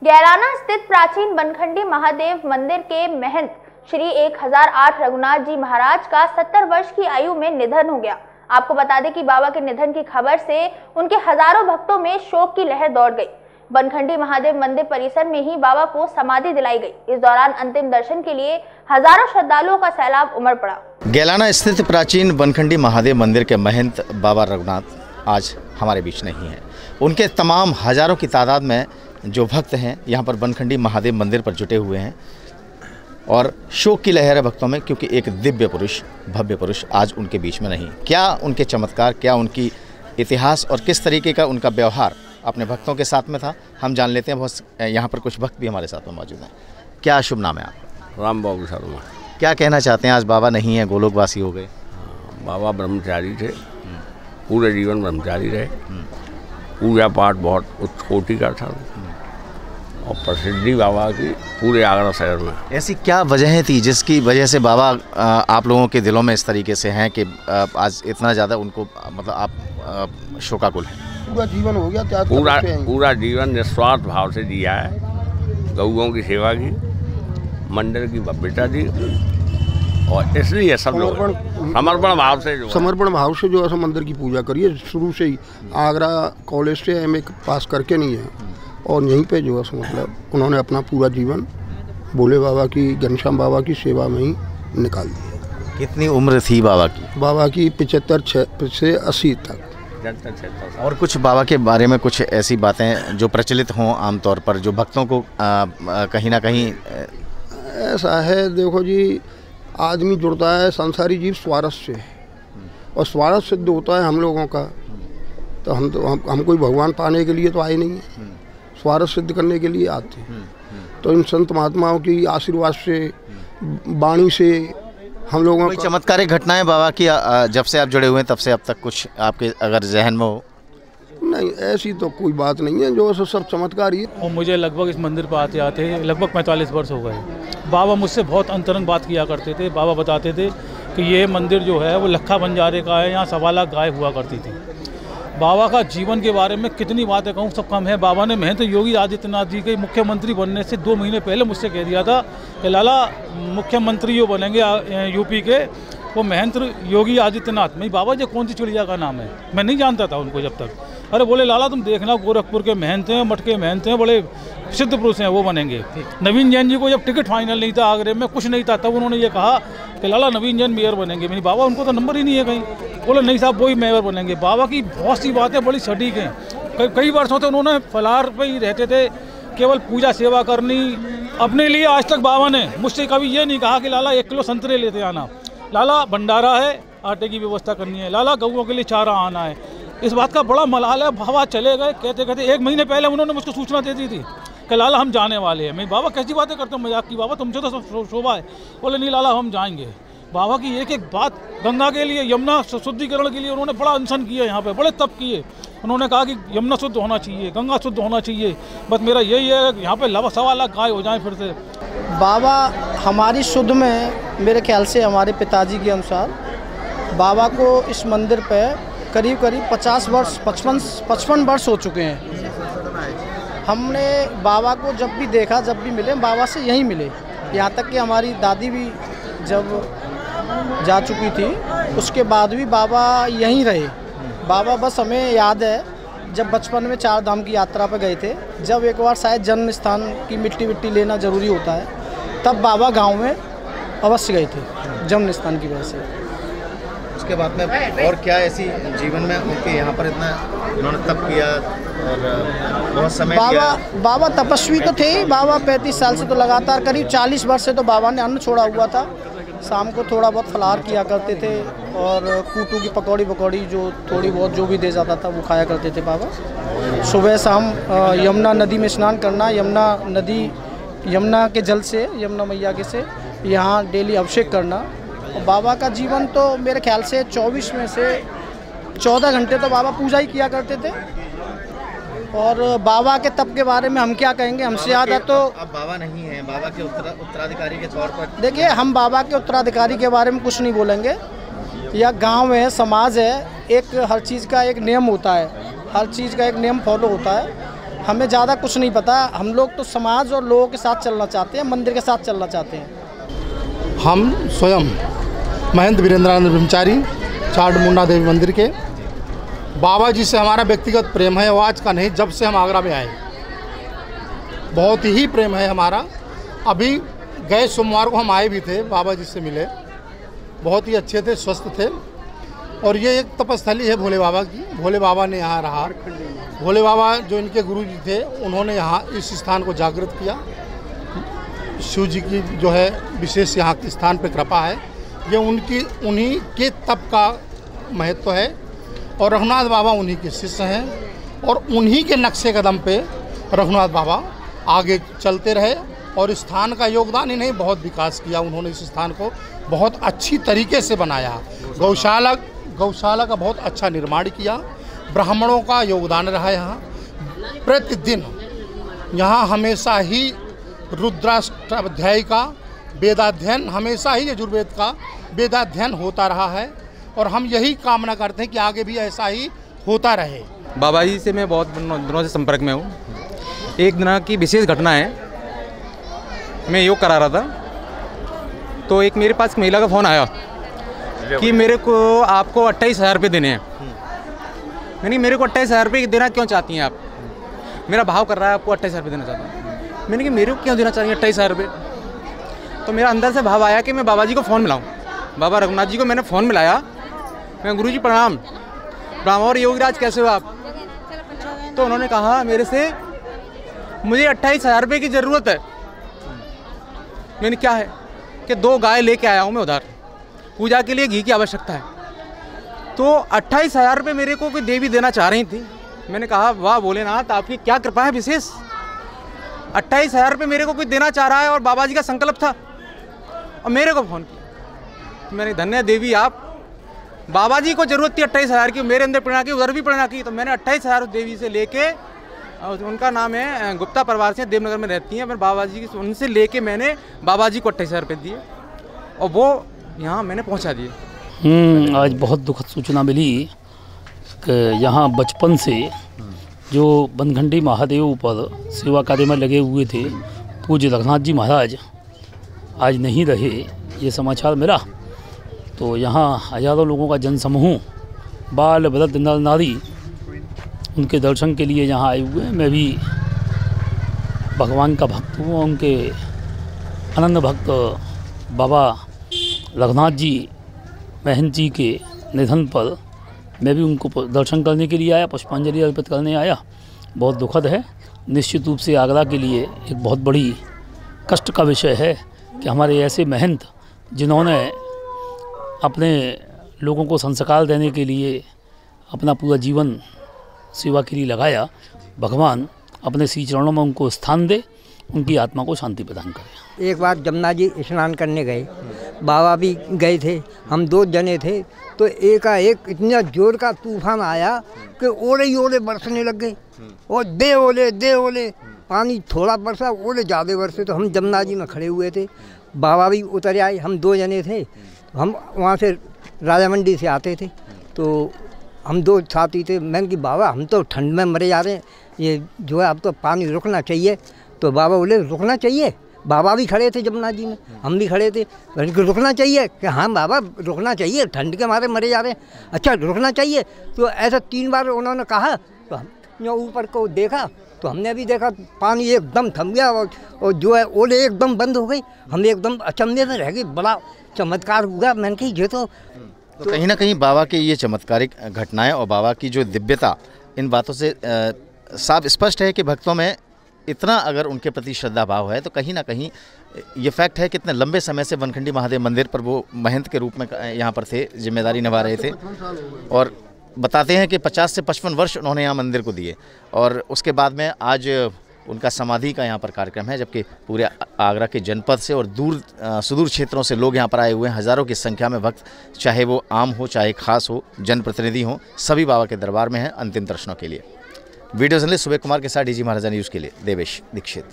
गैलाना स्थित प्राचीन बनखंडी महादेव मंदिर के महंत श्री 1008 रघुनाथ जी महाराज का 70 वर्ष की आयु में निधन हो गया। आपको बता दें कि बाबा के निधन की खबर से उनके हजारों भक्तों में शोक की लहर दौड़ गई। बनखंडी महादेव मंदिर परिसर में ही बाबा को समाधि दिलाई गई। इस दौरान अंतिम दर्शन के लिए हजारों श्रद्धालुओं का सैलाब उमड़ पड़ा। गैलाना स्थित प्राचीन बनखंडी महादेव मंदिर के महंत बाबा रघुनाथ आज हमारे बीच नहीं है। उनके तमाम हजारों की तादाद में जो भक्त हैं यहाँ पर बनखंडी महादेव मंदिर पर जुटे हुए हैं और शोक की लहर है भक्तों में, क्योंकि एक दिव्य पुरुष, भव्य पुरुष आज उनके बीच में नहीं। क्या उनके चमत्कार, क्या उनकी इतिहास और किस तरीके का उनका व्यवहार अपने भक्तों के साथ में था, हम जान लेते हैं। बहुत यहाँ पर कुछ भक्त भी हमारे साथ में मौजूद हैं। क्या शुभ नाम है आपका? राम बाबू शर्मा। क्या कहना चाहते हैं? आज बाबा नहीं है, गोलोकवासी हो गए। बाबा ब्रह्मचारी थे, पूरे जीवन ब्रह्मचारी रहे। पूजा पाठ बहुत उच्च कोटि का था और प्रसिद्धि बाबा की पूरे आगरा शहर में। ऐसी क्या वजह थी जिसकी वजह से बाबा आप लोगों के दिलों में इस तरीके से हैं कि आज इतना ज़्यादा उनको मतलब आप शोकाकुल हैं? पूरा जीवन हो गया त्याग, पूरा जीवन निस्वार्थ भाव से जिया है। गौओं की सेवा की, मंदिर की भव्यता दी और इसलिए सब लोग समर्पण भाव से जो है मंदिर की पूजा करिए। शुरू से ही आगरा कॉलेज से एमए पास करके नहीं है और यहीं पे जो है मतलब उन्होंने अपना पूरा जीवन भोले बाबा की, घनश्याम बाबा की सेवा में ही निकाल दिया। कितनी उम्र थी बाबा की? बाबा की 75 से 80 तक। और कुछ बाबा के बारे में कुछ ऐसी बातें जो प्रचलित हों आमतौर पर, जो भक्तों को कहीं ना कहीं ऐसा है। देखो जी, आदमी जुड़ता है संसारी जीव स्वार्थ से और स्वार्थ सिद्ध होता है हम लोगों का। तो हम कोई भगवान पाने के लिए तो आए नहीं है, स्वार्थ सिद्ध करने के लिए आते हैं। तो इन संत महात्माओं की आशीर्वाद से, वाणी से हम लोगों कोई चमत्कारिक घटनाएं बाबा की जब से आप जुड़े हुए हैं तब से अब तक कुछ आपके अगर जहन में हो? नहीं, ऐसी तो कोई बात नहीं है, जो सब चमत्कार ही है। और मुझे लगभग इस मंदिर पर आते आते लगभग 45 वर्ष हो गए। बाबा मुझसे बहुत अंतरंग बात किया करते थे। बाबा बताते थे कि ये मंदिर जो है वो लखा बंजारे का है, यहाँ 1.25 लाख गाय हुआ करती थी। बाबा का जीवन के बारे में कितनी बातें कहूँ, सब कम है। बाबा ने महंत योगी आदित्यनाथ जी के मुख्यमंत्री बनने से 2 महीने पहले मुझसे कह दिया था कि लाला मुख्यमंत्री जो बनेंगे यूपी के, वो महंत योगी आदित्यनाथ। मैं बाबा जी कौन सी चिड़िया का नाम है, मैं नहीं जानता था उनको जब तक। अरे बोले लाला तुम देखना, गोरखपुर के महंत हैं, मठ के महंत हैं, बड़े सिद्ध पुरुष हैं, वो बनेंगे। नवीन जैन जी को जब टिकट फाइनल नहीं था, आगरे में कुछ नहीं था, तब उन्होंने ये कहा कि लाला नवीन जैन मेयर बनेंगे। मैंने बाबा उनको तो नंबर ही नहीं है कहीं। बोले नहीं साहब वही मेयर बनेंगे। बाबा की बहुत सी बातें बड़ी सटीक हैं। कई वर्षों से उन्होंने फलाहार पे ही रहते थे, केवल पूजा सेवा करनी अपने लिए। आज तक बाबा ने मुझसे कभी ये नहीं कहा कि लाला 1 किलो संतरे लेते आना, लाला भंडारा है आटे की व्यवस्था करनी है, लाला गौओं के लिए चारा आना है। इस बात का बड़ा मलाल है। बाबा चले गए कहते कहते 1 महीने पहले उन्होंने मुझको सूचना दे दी थी कि लाला हम जाने वाले हैं। मैं बाबा कैसी बातें करते हो, मजाक की, बाबा तुमसे तो सब शोभा है। बोले नहीं लाला हम जाएंगे। बाबा की एक एक बात, गंगा के लिए, यमुना शुद्धिकरण के लिए उन्होंने बड़ा अनशन किया, यहाँ पे बड़े तप किए। उन्होंने कहा कि यमुना शुद्ध होना चाहिए, गंगा शुद्ध होना चाहिए। बस मेरा यही है यहाँ पे 1.25 लाख गाय हो जाए फिर से। बाबा हमारी शुद्ध में, मेरे ख्याल से हमारे पिताजी के अनुसार बाबा को इस मंदिर पे करीब 50 वर्ष 55 वर्ष हो चुके हैं। हमने बाबा को जब भी देखा, जब भी मिले, बाबा से यहीं मिले। यहाँ तक कि हमारी दादी भी जब जा चुकी थी, उसके बाद भी बाबा यहीं रहे। बाबा बस हमें याद है जब बचपन में 4 धाम की यात्रा पर गए थे, जब एक बार शायद जन्म स्थान की मिट्टी लेना ज़रूरी होता है, तब बाबा गांव में अवश्य गए थे जन्म स्थान की वजह से। उसके बाद में और क्या ऐसी जीवन में उनके यहाँ पर इतना उन्होंने तप किया और बहुत समय बाबा तपस्वी तो थे ही। बाबा 35 साल से तो लगातार करीब 40 वर्ष से तो बाबा ने अन्न छोड़ा हुआ था। शाम को थोड़ा बहुत फलाहार किया करते थे और कूटू की पकौड़ी जो थोड़ी बहुत जो भी दे जाता था वो खाया करते थे बाबा। सुबह शाम यमुना नदी में स्नान करना, यमुना के जल से, यमुना मैया के से यहाँ डेली अभिषेक करना। और बाबा का जीवन तो मेरे ख्याल से 24 में से 14 घंटे तो बाबा पूजा ही किया करते थे। और बाबा के तप के बारे में हम क्या कहेंगे, हमसे याद है तो अब बाबा नहीं है, बाबा के उत्तराधिकारी के तौर पर देखिए, हम बाबा के उत्तराधिकारी के बारे में कुछ नहीं बोलेंगे। या गांव है, समाज है, एक हर चीज़ का एक नियम होता है, हर चीज़ का एक नियम फॉलो होता है। हमें ज़्यादा कुछ नहीं पता। हम लोग तो समाज और लोगों के साथ चलना चाहते हैं, मंदिर के साथ चलना चाहते हैं। हम स्वयं महंत वीरेंद्रानंद ब्रह्मचारी चामुंडा देवी मंदिर के, बाबा जी से हमारा व्यक्तिगत प्रेम है, वो आज का नहीं, जब से हम आगरा में आए बहुत ही प्रेम है हमारा। अभी गए सोमवार को हम आए भी थे, बाबा जी से मिले, बहुत ही अच्छे थे, स्वस्थ थे। और ये एक तपस्थली है भोले बाबा की, भोले बाबा ने यहाँ रहा। भोले बाबा जो इनके गुरु जी थे, उन्होंने यहाँ इस स्थान को जागृत किया। शिव जी की जो है विशेष यहाँ के स्थान पे कृपा है, ये उन्हीं के तप का महत्व है। और रघुनाथ बाबा उन्हीं के शिष्य हैं और उन्हीं के नक्शे कदम पे रघुनाथ बाबा आगे चलते रहे और इस स्थान का योगदान ही नहीं, बहुत विकास किया उन्होंने। इस स्थान को बहुत अच्छी तरीके से बनाया, गौशाला का बहुत अच्छा निर्माण किया, ब्राह्मणों का योगदान रहा यहाँ। प्रतिदिन यहाँ हमेशा ही रुद्राष्टाध्यायी का वेदाध्ययन, हमेशा ही यजुर्वेद का वेदाध्ययन होता रहा है और हम यही कामना करते हैं कि आगे भी ऐसा ही होता रहे। बाबा जी से मैं बहुत दिनों से संपर्क में हूँ। एक दिन की विशेष घटना है, मैं योग करा रहा था तो एक मेरे पास महिला का फ़ोन आया कि मेरे को आपको 28,000 रुपये देने हैं। मैंने मेरे को 28,000 रुपये देना क्यों चाहती हैं आप? मेरा भाव कर रहा है आपको 28,000 रुपये देना चाहता हूँ। मैंने कि मेरे को क्यों देना चाहिए 28,000 रुपये? तो मेरा अंदर से भाव आया कि मैं बाबा जी को फ़ोन मिलाऊँ। बाबा रघुनाथ जी को मैंने फ़ोन मिलाया, मैं गुरु जी प्रणाम और योगीराज कैसे हो आप? तो उन्होंने कहा मेरे से मुझे 28,000 रुपये की ज़रूरत है। मैंने क्या है कि 2 गाय लेके आया हूँ मैं उधर, पूजा के लिए घी की आवश्यकता है। तो 28,000 रुपये मेरे को कोई देवी देना चाह रही थी। मैंने कहा वाह भोलेनाथ, आपकी क्या कृपा है विशेष, 28,000 रुपये मेरे को कोई देना चाह रहा है और बाबा जी का संकल्प था और मेरे को फ़ोन किया। मैंने धन्य देवी आप, बाबा जी को ज़रूरत थी 28,000 की, मेरे अंदर प्रेरणा की, उधर भी प्रेरणा की। तो मैंने 28,000 देवी से लेके, उनका नाम है गुप्ता परिवार से, देवनगर में रहती हैं, मैं बाबा जी की उनसे लेके मैंने बाबा जी को 28,000 रुपये दिए और वो यहाँ मैंने पहुँचा दिए। आज बहुत दुखद सूचना मिली कि यहाँ बचपन से जो बनखंडी महादेव पर सेवा कार्य में लगे हुए थे पूज्य रघुनाथ जी महाराज आज नहीं रहे, ये समाचार मिला। तो यहाँ हजारों लोगों का जनसमूह, बाल वृद्ध नर नारी उनके दर्शन के लिए यहाँ आए हुए हैं। मैं भी भगवान का भक्त हूँ, उनके अनन्य भक्त बाबा रघुनाथ जी महंत जी के निधन पर मैं भी उनको दर्शन करने के लिए आया, पुष्पांजलि अर्पित करने आया। बहुत दुखद है, निश्चित रूप से आगरा के लिए एक बहुत बड़ी कष्ट का विषय है कि हमारे ऐसे महंत जिन्होंने अपने लोगों को संस्कार देने के लिए अपना पूरा जीवन सेवा के लिए लगाया, भगवान अपने श्री चरणों में उनको स्थान दे, उनकी आत्मा को शांति प्रदान करे। एक बार जमुना जी स्नान करने गए, बाबा भी गए थे, हम 2 जने थे, तो एकाएक इतना जोर का तूफान आया कि ओले ही ओले बरसने लग गए और दे ओले पानी थोड़ा बरसा, ओले ज़्यादा बरसे। तो हम जमुना जी में खड़े हुए थे, बाबा भी उतर आए, हम 2 जने थे। हम वहाँ से राजा मंडी से आते थे, तो हम 2 साथी थे। मैंने कि बाबा हम तो ठंड में मरे जा रहे हैं, ये जो है अब तो पानी रुकना चाहिए। तो बाबा बोले रुकना चाहिए? बाबा भी खड़े थे जमुना जी में, हम भी खड़े थे। रुकना चाहिए कि हाँ बाबा रुकना चाहिए, ठंड के मारे मरे जा रहे हैं। अच्छा रुकना चाहिए? तो ऐसा 3 बार उन्होंने कहा। तो हम ऊपर को देखा तो हमने भी देखा पानी एकदम थम गया और जो है ओले एकदम बंद हो गई। हम एकदम अचंभे में रह गए, बड़ा चमत्कार हुआ। मैंने कही ये तो कहीं ना कहीं बाबा की ये चमत्कारिक घटनाएं और बाबा की जो दिव्यता, इन बातों से साफ स्पष्ट है कि भक्तों में इतना अगर उनके प्रति श्रद्धा भाव है तो कहीं ना कहीं ये फैक्ट है कि इतने लंबे समय से बनखंडी महादेव मंदिर पर वो महंत के रूप में यहाँ पर थे, जिम्मेदारी निभा रहे थे। और बताते हैं कि 50 से 55 वर्ष उन्होंने यहाँ मंदिर को दिए और उसके बाद में आज उनका समाधि का यहाँ पर कार्यक्रम है, जबकि पूरे आगरा के जनपद से और सुदूर क्षेत्रों से लोग यहाँ पर आए हुए हैं। हज़ारों की संख्या में भक्त, चाहे वो आम हो चाहे खास हो, जनप्रतिनिधि हों, सभी बाबा के दरबार में हैं अंतिम दर्शनों के लिए। वीडियो जर्नलिस्ट सुबह कुमार के साथ डीजी महाराजा न्यूज़ के लिए देवेश दीक्षित।